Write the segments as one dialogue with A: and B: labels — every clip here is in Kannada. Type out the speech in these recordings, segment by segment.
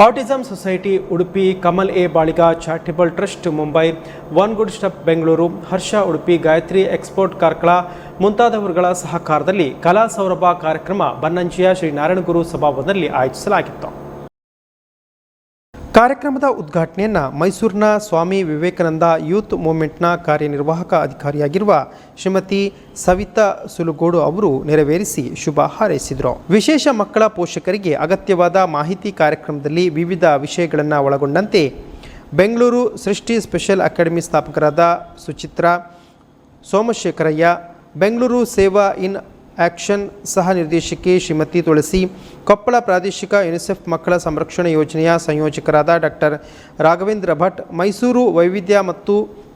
A: Autism society Udupi, Kamal A Baliga charitable trust Mumbai, one good step Bengaluru, Harsha Udupi, Gayatri export Karkala ಮುಂತಾದವರುಗಳ ಸಹಕಾರದಲ್ಲಿ ಕಲಾ ಸೌರಭ ಕಾರ್ಯಕ್ರಮ ಬನ್ನಂಚಿಯ ಶ್ರೀ ನಾರಾಯಣಗುರು ಸಭಾಭವನದಲ್ಲಿ ಆಯೋಜಿಸಲಾಗಿತ್ತು. ಕಾರ್ಯಕ್ರಮದ ಉದ್ಘಾಟನೆಯನ್ನು ಮೈಸೂರಿನ ಸ್ವಾಮಿ ವಿವೇಕಾನಂದ ಯೂತ್ ಮೂವ್ಮೆಂಟ್ನ ಕಾರ್ಯನಿರ್ವಾಹಕ ಅಧಿಕಾರಿಯಾಗಿರುವ ಶ್ರೀಮತಿ ಸವಿತಾ ಸುಲುಗೋಡು ಅವರು ನೆರವೇರಿಸಿ ಶುಭ ಹಾರೈಸಿದರು. ವಿಶೇಷ ಮಕ್ಕಳ ಪೋಷಕರಿಗೆ ಅಗತ್ಯವಾದ ಮಾಹಿತಿ ಕಾರ್ಯಕ್ರಮದಲ್ಲಿ ವಿವಿಧ ವಿಷಯಗಳನ್ನು ಒಳಗೊಂಡಂತೆ ಬೆಂಗಳೂರು ಸೃಷ್ಟಿ ಸ್ಪೆಷಲ್ ಅಕಾಡೆಮಿ ಸ್ಥಾಪಕರಾದ ಸುಚಿತ್ರಾ ಸೋಮಶೇಖರಯ್ಯ, ಬೆಂಗಳೂರು ಸೇವಾ ಇನ್ ಆಕ್ಷನ್ ಸಹ ನಿರ್ದೇಶಕಿ ಶ್ರೀಮತಿ ತುಳಸಿ, ಕೊಪ್ಪಳ ಪ್ರಾದೇಶಿಕ ಯುನಿಸೆಫ್ ಮಕ್ಕಳ ಸಂರಕ್ಷಣೆ ಯೋಜನೆಯ ಸಂಯೋಜಕರಾದ ಡಾಕ್ಟರ್ ರಾಘವೇಂದ್ರ ಭಟ್, ಮೈಸೂರು ವೈವಿಧ್ಯ ಮತ್ತು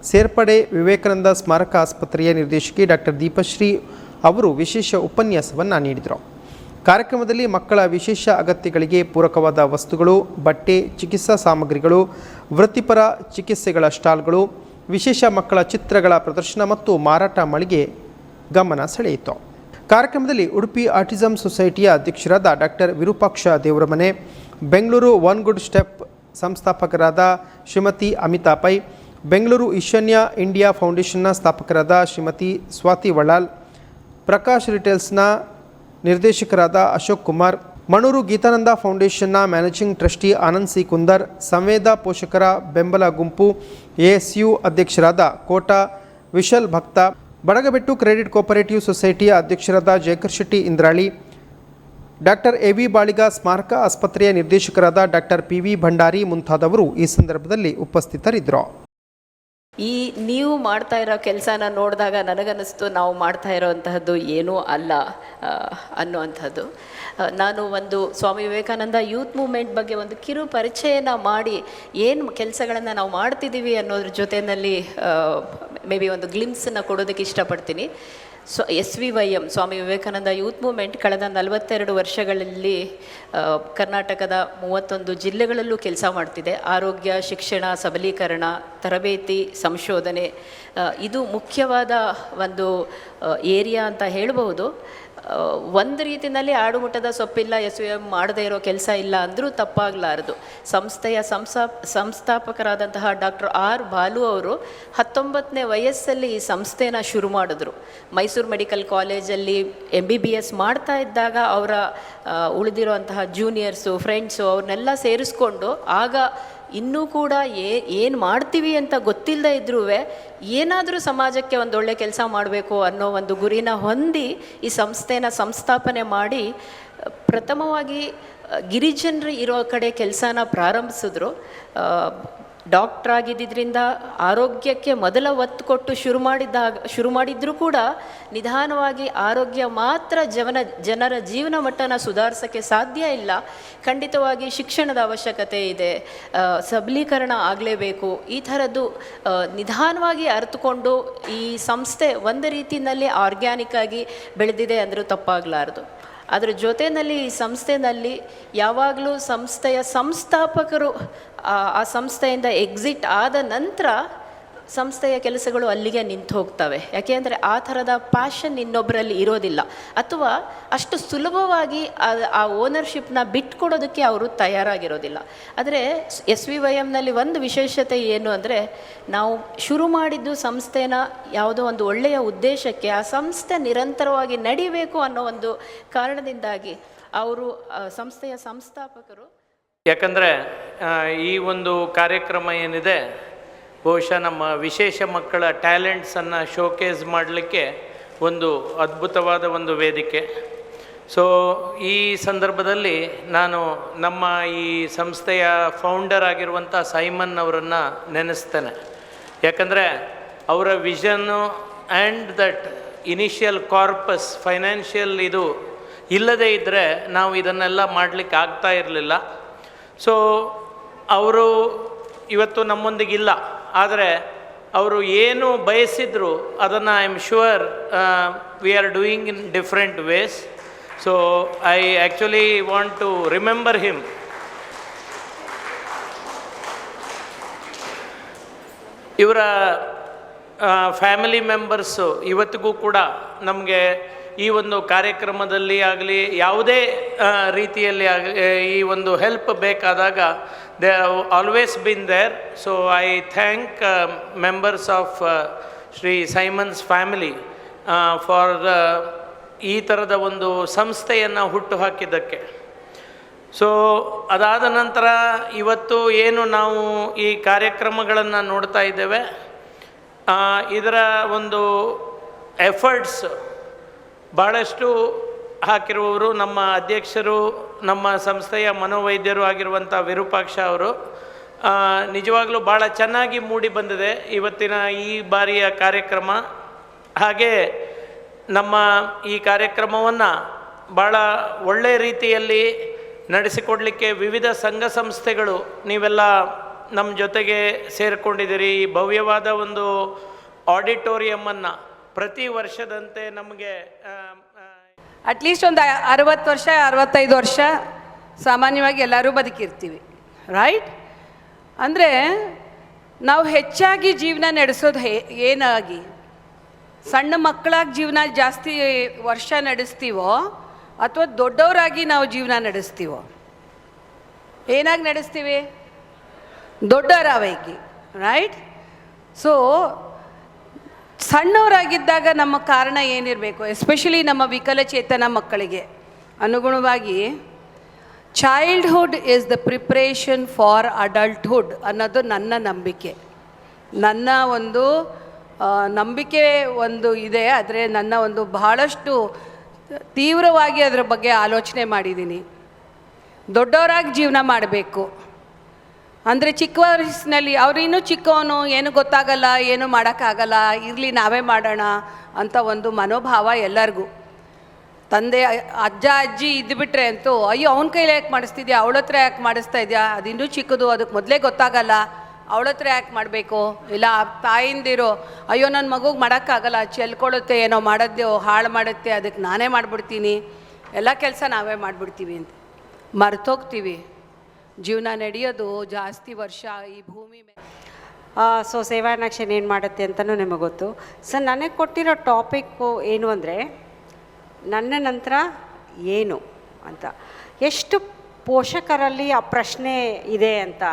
A: ಸೇರ್ಪಡೆ ವಿವೇಕಾನಂದ ಸ್ಮಾರಕ ಆಸ್ಪತ್ರೆಯ ನಿರ್ದೇಶಕಿ ಡಾಕ್ಟರ್ ದೀಪಶ್ರೀ ಅವರು ವಿಶೇಷ ಉಪನ್ಯಾಸವನ್ನು ನೀಡಿದರು. ಕಾರ್ಯಕ್ರಮದಲ್ಲಿ ಮಕ್ಕಳ ವಿಶೇಷ ಅಗತ್ಯಗಳಿಗೆ ಪೂರಕವಾದ ವಸ್ತುಗಳು, ಬಟ್ಟೆ, ಚಿಕಿತ್ಸಾ ಸಾಮಗ್ರಿಗಳು, ವೃತ್ತಿಪರ ಚಿಕಿತ್ಸೆಗಳ ಸ್ಟಾಲ್ಗಳು, ವಿಶೇಷ ಮಕ್ಕಳ ಚಿತ್ರಗಳ ಪ್ರದರ್ಶನ ಮತ್ತು ಮಾರಾಟ ಮಳಿಗೆ ಗಮನ ಸೆಳೆಯಿತು. ಕಾರ್ಯಕ್ರಮದಲ್ಲಿ ಉಡುಪಿ ಆಟಿಸಮ್ ಸೊಸೈಟಿಯ ಅಧ್ಯಕ್ಷರಾದ doctor Virupaksha Devaramane, Bengaluru one good step ಸಂಸ್ಥಾಪಕರಾದ ಶ್ರೀಮತಿ ಅಮಿತಾ ಪೈ, ಬೆಂಗಳೂರು ಈಶಾನ್ಯ ಇಂಡಿಯಾ ಫೌಂಡೇಶನ್ನ ಸ್ಥಾಪಕರಾದ ಶ್ರೀಮತಿ ಸ್ವಾತಿ ವಳ್ಳಾಲ್, ಪ್ರಕಾಶ್ ರಿಟೇಲ್ಸ್ನ ನಿರ್ದೇಶಕರಾದ ಅಶೋಕ್ ಕುಮಾರ್, ಮಣೂರು ಗೀತಾನಂದ ಫೌಂಡೇಶನ್ನ managing trustee Anand C Kundar, Samveda ಪೋಷಕರ ಬೆಂಬಲ ಗುಂಪು ASU ಅಧ್ಯಕ್ಷರಾದ ಕೋಟಾ ವಿಶಲ್ ಭಕ್ತ, ಬಡಗಬೆಟ್ಟು ಕ್ರೆಡಿಟ್ ಕೋಪರೇಟಿವ್ ಸೊಸೈಟಿಯ ಅಧ್ಯಕ್ಷರಾದ ಜಯಕರ್ ಶೆಟ್ಟಿ ಇಂದ್ರಾಳಿ, ಡಾಕ್ಟರ್ AB ಬಾಳಿಗ ಸ್ಮಾರಕ ಆಸ್ಪತ್ರೆಯ ನಿರ್ದೇಶಕರಾದ ಡಾಕ್ಟರ್ PV ಭಂಡಾರಿ ಮುಂತಾದವರು ಈ ಸಂದರ್ಭದಲ್ಲಿ ಉಪಸ್ಥಿತರಿದ್ದರು.
B: ಈ ನೀವು ಮಾಡ್ತಾ ಇರೋ ಕೆಲಸನ ನೋಡಿದಾಗ ನನಗನ್ನಿಸ್ತು ನಾವು ಮಾಡ್ತಾ ಇರೋವಂತಹದ್ದು ಏನೂ ಅಲ್ಲ ಅನ್ನುವಂಥದ್ದು. ನಾನು ಒಂದು ಸ್ವಾಮಿ ವಿವೇಕಾನಂದ ಯೂತ್ ಮೂವ್ಮೆಂಟ್ ಬಗ್ಗೆ ಒಂದು ಕಿರು ಪರಿಚಯನ ಮಾಡಿ ಏನು ಕೆಲಸಗಳನ್ನು ನಾವು ಮಾಡ್ತಿದ್ದೀವಿ ಅನ್ನೋದ್ರ ಜೊತೆಯಲ್ಲಿ ಮೇ ಬಿ ಒಂದು ಗ್ಲಿಮ್ಸನ್ನು ಕೊಡೋದಕ್ಕೆ ಇಷ್ಟಪಡ್ತೀನಿ. SVYM Swami Vivekananda youth movement ಕಳೆದ 42 ವರ್ಷಗಳಲ್ಲಿ ಕರ್ನಾಟಕದ 31 ಜಿಲ್ಲೆಗಳಲ್ಲೂ ಕೆಲಸ ಮಾಡ್ತಿದೆ. ಆರೋಗ್ಯ, ಶಿಕ್ಷಣ, ಸಬಲೀಕರಣ, ತರಬೇತಿ, ಸಂಶೋಧನೆ ಇದು ಮುಖ್ಯವಾದ ಒಂದು ಏರಿಯಾ ಅಂತ ಹೇಳ್ಬೋದು. ಒಂದು ರೀತಿಯಲ್ಲಿ ಆಡುಮುಟ್ಟದ ಸೊಪ್ಪಿಲ್ಲ, SVM ಮಾಡದೇ ಇರೋ ಕೆಲಸ ಇಲ್ಲ ಅಂದರೂ ತಪ್ಪಾಗಲಾರದು. ಸಂಸ್ಥೆಯ ಸಂಸ್ಥಾಪಕರಾದಂತಹ ಡಾಕ್ಟರ್ R ಬಾಲು ಅವರು 19ನೇ ವಯಸ್ಸಲ್ಲಿ ಈ ಸಂಸ್ಥೆನ ಶುರು ಮಾಡಿದ್ರು. ಮೈಸೂರು ಮೆಡಿಕಲ್ ಕಾಲೇಜಲ್ಲಿ MBBS ಮಾಡ್ತಾ ಇದ್ದಾಗ ಅವರ ಉಳಿದಿರುವಂತಹ ಜೂನಿಯರ್ಸು, ಫ್ರೆಂಡ್ಸು ಅವ್ರನ್ನೆಲ್ಲ ಸೇರಿಸ್ಕೊಂಡು ಆಗ ಇನ್ನೂ ಕೂಡ ಏನು ಮಾಡ್ತೀವಿ ಅಂತ ಗೊತ್ತಿಲ್ಲದೆ ಇದ್ರೂ ಏನಾದರೂ ಸಮಾಜಕ್ಕೆ ಒಂದೊಳ್ಳೆ ಕೆಲಸ ಮಾಡಬೇಕು ಅನ್ನೋ ಒಂದು ಗುರಿನ ಹೊಂದಿ ಈ ಸಂಸ್ಥೆನ ಸಂಸ್ಥಾಪನೆ ಮಾಡಿ ಪ್ರಥಮವಾಗಿ ಗಿರಿಜನರು ಇರೋ ಕಡೆ ಕೆಲಸನ ಪ್ರಾರಂಭಿಸಿದ್ರು. ಡಾಕ್ಟ್ರ್ ಆಗಿದ್ದರಿಂದ ಆರೋಗ್ಯಕ್ಕೆ ಮೊದಲ ಒತ್ತು ಕೊಟ್ಟು ಶುರು ಮಾಡಿದ್ರೂ ಕೂಡ ನಿಧಾನವಾಗಿ ಆರೋಗ್ಯ ಮಾತ್ರ ಜನರ ಜೀವನ ಮಟ್ಟನ ಸುಧಾರಿಸೋಕ್ಕೆ ಸಾಧ್ಯ ಇಲ್ಲ. ಖಂಡಿತವಾಗಿ ಶಿಕ್ಷಣದ ಅವಶ್ಯಕತೆ ಇದೆ, ಸಬಲೀಕರಣ ಆಗಲೇಬೇಕು. ಈ ಥರದ್ದು ನಿಧಾನವಾಗಿ ಅರ್ಥಕೊಂಡು ಈ ಸಂಸ್ಥೆ ಒಂದು ರೀತಿಯಲ್ಲಿ ಆರ್ಗ್ಯಾನಿಕ್ ಆಗಿ ಬೆಳೆದಿದೆ ಅಂದರೂ ತಪ್ಪಾಗಲಾರದು. ಅದರ ಜೊತೆಯಲ್ಲಿ ಈ ಸಂಸ್ಥೆಯಲ್ಲಿ ಯಾವಾಗಲೂ ಸಂಸ್ಥೆಯ ಸಂಸ್ಥಾಪಕರು ಆ ಸಂಸ್ಥೆಯಿಂದ ಎಕ್ಸಿಟ್ ಆದ ನಂತರ ಸಂಸ್ಥೆಯ ಕೆಲಸಗಳು ಅಲ್ಲಿಗೆ ನಿಂತು ಹೋಗ್ತವೆ. ಯಾಕೆಂದರೆ ಆ ಥರದ ಪ್ಯಾಷನ್ ಇನ್ನೊಬ್ಬರಲ್ಲಿ ಇರೋದಿಲ್ಲ, ಅಥವಾ ಅಷ್ಟು ಸುಲಭವಾಗಿ ಆ ಓನರ್ಶಿಪ್ನ ಬಿಟ್ಕೊಡೋದಕ್ಕೆ ಅವರು ತಯಾರಾಗಿರೋದಿಲ್ಲ. ಆದರೆ SVYMನಲ್ಲಿ ಒಂದು ವಿಶೇಷತೆ ಏನು ಅಂದರೆ, ನಾವು ಶುರು ಮಾಡಿದ್ದು ಸಂಸ್ಥೆನ ಯಾವುದೋ ಒಂದು ಒಳ್ಳೆಯ ಉದ್ದೇಶಕ್ಕೆ, ಆ ಸಂಸ್ಥೆ ನಿರಂತರವಾಗಿ ನಡಿಬೇಕು ಅನ್ನೋ ಒಂದು ಕಾರಣದಿಂದಾಗಿ ಅವರು ಸಂಸ್ಥೆಯ ಸಂಸ್ಥಾಪಕರು.
C: ಯಾಕಂದರೆ ಈ ಒಂದು ಕಾರ್ಯಕ್ರಮ ಏನಿದೆ ಬಹುಶಃ ನಮ್ಮ ವಿಶೇಷ ಮಕ್ಕಳ ಟ್ಯಾಲೆಂಟ್ಸನ್ನು ಶೋಕೇಸ್ ಮಾಡಲಿಕ್ಕೆ ಒಂದು ಅದ್ಭುತವಾದ ಒಂದು ವೇದಿಕೆ. ಸೊ ಈ ಸಂದರ್ಭದಲ್ಲಿ ನಾನು ನಮ್ಮ ಈ ಸಂಸ್ಥೆಯ ಫೌಂಡರ್ ಆಗಿರುವಂಥ ಸೈಮನ್ ಅವರನ್ನು ನೆನೆಸ್ತೇನೆ. ಯಾಕಂದರೆ ಅವರ vision and that initial corpus financial ಇದು ಇಲ್ಲದೇ ಇದ್ದರೆ ನಾವು ಇದನ್ನೆಲ್ಲ ಮಾಡಲಿಕ್ಕೆ ಆಗ್ತಾ ಇರಲಿಲ್ಲ. ಸೊ ಅವರು ಇವತ್ತು ನಮ್ಮೊಂದಿಗಿಲ್ಲ, ಆದರೆ ಅವರು ಏನು ಬಯಸಿದ್ರು ಅದನ್ನು I am sure we are doing in different ways. So I actually want to remember him. ಇವರ ಫ್ಯಾಮಿಲಿ ಮೆಂಬರ್ಸು ಇವತ್ತಿಗೂ ಕೂಡ ನಮಗೆ ಈ ಒಂದು ಕಾರ್ಯಕ್ರಮದಲ್ಲಿ ಆಗಲಿ ಯಾವುದೇ ರೀತಿಯಲ್ಲಿ ಆಗಲಿ ಈ ಒಂದು ಹೆಲ್ಪ್ ಬೇಕಾದಾಗ they have always been there. So I thank members of Shri Simon's family for ಈ ಥರದ ಒಂದು ಸಂಸ್ಥೆಯನ್ನು ಹುಟ್ಟು ಹಾಕಿದ್ದಕ್ಕೆ. ಸೊ ಅದಾದ ನಂತರ ಇವತ್ತು ಏನು ನಾವು ಈ ಕಾರ್ಯಕ್ರಮಗಳನ್ನು ನೋಡ್ತಾ ಇದ್ದೇವೆ, ಇದರ ಒಂದು ಎಫರ್ಟ್ಸ್ ಭಾಳಷ್ಟು ಹಾಕಿರುವವರು ನಮ್ಮ ಅಧ್ಯಕ್ಷರು, ನಮ್ಮ ಸಂಸ್ಥೆಯ ಮನೋವೈದ್ಯರು ಆಗಿರುವಂಥ ವಿರೂಪಾಕ್ಷ ಅವರು. ನಿಜವಾಗಲೂ ಭಾಳ ಚೆನ್ನಾಗಿ ಮೂಡಿ ಬಂದಿದೆ ಇವತ್ತಿನ ಈ ಬಾರಿಯ ಕಾರ್ಯಕ್ರಮ. ಹಾಗೆ ನಮ್ಮ ಈ ಕಾರ್ಯಕ್ರಮವನ್ನು ಭಾಳ ಒಳ್ಳೆಯ ರೀತಿಯಲ್ಲಿ ನಡೆಸಿಕೊಡಲಿಕ್ಕೆ ವಿವಿಧ ಸಂಘ ಸಂಸ್ಥೆಗಳು ನೀವೆಲ್ಲ ನಮ್ಮ ಜೊತೆಗೆ ಸೇರಿಕೊಂಡಿದ್ದೀರಿ. ಈ ಭವ್ಯವಾದ ಒಂದು ಆಡಿಟೋರಿಯಮನ್ನು ಪ್ರತಿ ವರ್ಷದಂತೆ ನಮಗೆ
D: ಅಟ್ಲೀಸ್ಟ್ ಒಂದು 60 ವರ್ಷ 65 ವರ್ಷ ಸಾಮಾನ್ಯವಾಗಿ ಎಲ್ಲರೂ ಬದುಕಿರ್ತೀವಿ, ರೈಟ್? ಅಂದರೆ ನಾವು ಹೆಚ್ಚಾಗಿ ಜೀವನ ನಡೆಸೋದು ಏನಾಗಿ, ಸಣ್ಣ ಮಕ್ಕಳಾಗಿ ಜೀವನ ಜಾಸ್ತಿ ವರ್ಷ ನಡೆಸ್ತೀವೋ ಅಥವಾ ದೊಡ್ಡವರಾಗಿ ನಾವು ಜೀವನ ನಡೆಸ್ತೀವೋ? ಏನಾಗಿ ನಡೆಸ್ತೀವಿ? ದೊಡ್ಡವರಾಗಿ, ರೈಟ್? ಸೊ ಸಣ್ಣವರಾಗಿದ್ದಾಗ ನಮ್ಮ ಕಾರಣ ಏನಿರಬೇಕು, ಎಸ್ಪೆಷಲಿ ನಮ್ಮ ವಿಕಲಚೇತನ ಮಕ್ಕಳಿಗೆ ಅನುಗುಣವಾಗಿ childhood is the preparation for adulthood ಅನ್ನೋದು ನನ್ನ ನಂಬಿಕೆ. ನನ್ನ ಒಂದು ನಂಬಿಕೆ ಒಂದು ಇದೆ, ಆದರೆ ನನ್ನ ಒಂದು ಬಹಳಷ್ಟು ತೀವ್ರವಾಗಿ ಅದರ ಬಗ್ಗೆ ಆಲೋಚನೆ ಮಾಡಿದ್ದೀನಿ. ದೊಡ್ಡವರಾಗಿ ಜೀವನ ಮಾಡಬೇಕು ಅಂದರೆ ಚಿಕ್ಕ ವಯಸ್ಸಿನಲ್ಲಿ ಅವರಿನ್ನೂ ಚಿಕ್ಕವನು, ಏನು ಗೊತ್ತಾಗಲ್ಲ, ಏನು ಮಾಡೋಕ್ಕಾಗಲ್ಲ, ಇರಲಿ ನಾವೇ ಮಾಡೋಣ ಅಂತ ಒಂದು ಮನೋಭಾವ ಎಲ್ಲರಿಗೂ. ತಂದೆ ಅಜ್ಜ ಅಜ್ಜಿ ಇದ್ದುಬಿಟ್ರೆ ಅಂತೂ ಅಯ್ಯೋ ಅವನ ಕೈಲಿ ಯಾಕೆ ಮಾಡಿಸ್ತಿದ್ಯಾ, ಅವಳ ಹತ್ರ ಯಾಕೆ ಮಾಡಿಸ್ತಾ ಇದೆಯಾ, ಅದಿನ್ನೂ ಚಿಕ್ಕದು, ಅದಕ್ಕೆ ಮೊದಲೇ ಗೊತ್ತಾಗಲ್ಲ, ಅವಳ ಹತ್ರ ಯಾಕೆ ಮಾಡಬೇಕು. ಇಲ್ಲ ತಾಯಿಂದಿರೋ ಅಯ್ಯೋ ನನ್ನ ಮಗುಗೆ ಮಾಡೋಕ್ಕಾಗಲ್ಲ, ಚೆಲ್ಕೊಳ್ಳುತ್ತೆ, ಏನೋ ಮಾಡೋದು ಹಾಳು ಮಾಡುತ್ತೆ, ಅದಕ್ಕೆ ನಾನೇ ಮಾಡಿಬಿಡ್ತೀನಿ, ಎಲ್ಲ ಕೆಲಸ ನಾವೇ ಮಾಡಿಬಿಡ್ತೀವಿ ಅಂತ ಮರ್ತೋಗ್ತೀವಿ. ಜೀವನ ನಡೆಯೋದು ಜಾಸ್ತಿ ವರ್ಷ ಈ ಭೂಮಿ ಮೇಲೆ.
E: ಸೊ ಸೇವಾ ಇನ್ ಆಕ್ಷನ್ ಏನು ಮಾಡುತ್ತೆ ಅಂತಲೂ ನಿಮಗೆ ಗೊತ್ತು. ಸೊ ನನಗೆ ಕೊಟ್ಟಿರೋ ಟಾಪಿಕ್ಕು ಏನು ಅಂದರೆ ನನ್ನ ನಂತರ ಏನು ಅಂತ. ಎಷ್ಟು ಪೋಷಕರಲ್ಲಿ ಆ ಪ್ರಶ್ನೆ ಇದೆ ಅಂತ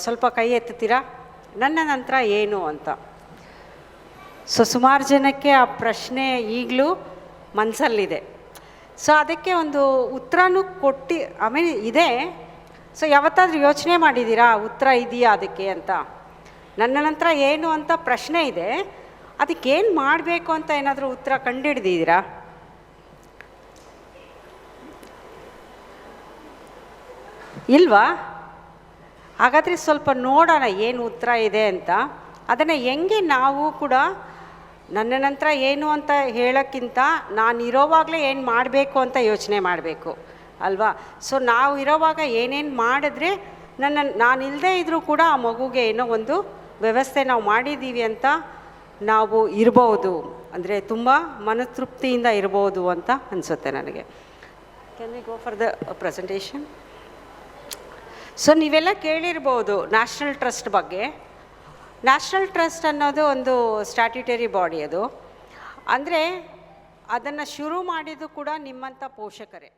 E: ಸ್ವಲ್ಪ ಕೈ ಎತ್ತುತ್ತೀರಾ? ನನ್ನ ನಂತರ ಏನು ಅಂತ. ಸೊ ಸುಮಾರು ಜನಕ್ಕೆ ಆ ಪ್ರಶ್ನೆ ಈಗಲೂ ಮನಸ್ಸಲ್ಲಿದೆ. ಸೊ ಅದಕ್ಕೆ ಒಂದು ಉತ್ತರನೂ ಆಮೇಲೆ ಇದೆ. ಸೊ ಯಾವತ್ತಾದ್ರೂ ಯೋಚನೆ ಮಾಡಿದ್ದೀರಾ ಉತ್ತರ ಇದೆಯಾ ಅದಕ್ಕೆ ಅಂತ? ನನ್ನ ನಂತರ ಏನು ಅಂತ ಪ್ರಶ್ನೆ ಇದೆ, ಅದಕ್ಕೇನು ಮಾಡಬೇಕು ಅಂತ ಏನಾದರೂ ಉತ್ತರ ಕಂಡುಹಿಡ್ದಿದ್ದೀರಾ? ಇಲ್ವಾ? ಹಾಗಾದರೆ ಸ್ವಲ್ಪ ನೋಡೋಣ ಏನು ಉತ್ತರ ಇದೆ ಅಂತ. ಅದನ್ನು ಹೆಂಗೆ ನಾವು ಕೂಡ ನನ್ನ ನಂತರ ಏನು ಅಂತ ಹೇಳೋಕ್ಕಿಂತ ನಾನು ಇರೋವಾಗಲೇ ಏನು ಮಾಡಬೇಕು ಅಂತ ಯೋಚನೆ ಮಾಡಬೇಕು ಅಲ್ವಾ? ಸೊ ನಾವು ಇರೋವಾಗ ಏನೇನು ಮಾಡಿದ್ರೆ ನಾನಿಲ್ಲದೆ ಇದ್ದರೂ ಕೂಡ ಆ ಮಗುಗೆ ಏನೋ ಒಂದು ವ್ಯವಸ್ಥೆ ನಾವು ಮಾಡಿದ್ದೀವಿ ಅಂತ ನಾವು ಇರ್ಬೋದು, ಅಂದರೆ ತುಂಬ ಮನತೃಪ್ತಿಯಿಂದ ಇರ್ಬೋದು ಅಂತ ಅನಿಸುತ್ತೆ ನನಗೆ. Can we go for the presentation? So ನೀವೆಲ್ಲ ಕೇಳಿರ್ಬೋದು ನ್ಯಾಷನಲ್ ಟ್ರಸ್ಟ್ ಬಗ್ಗೆ. ನ್ಯಾಷನಲ್ ಟ್ರಸ್ಟ್ ಅನ್ನೋದು ಒಂದು ಸ್ಟ್ಯಾಟ್ಯುಟರಿ ಬಾಡಿ. ಅದು ಅಂದರೆ ಅದನ್ನು ಶುರು ಮಾಡಿದ್ದು ಕೂಡ ನಿಮ್ಮಂಥ ಪೋಷಕರೇ.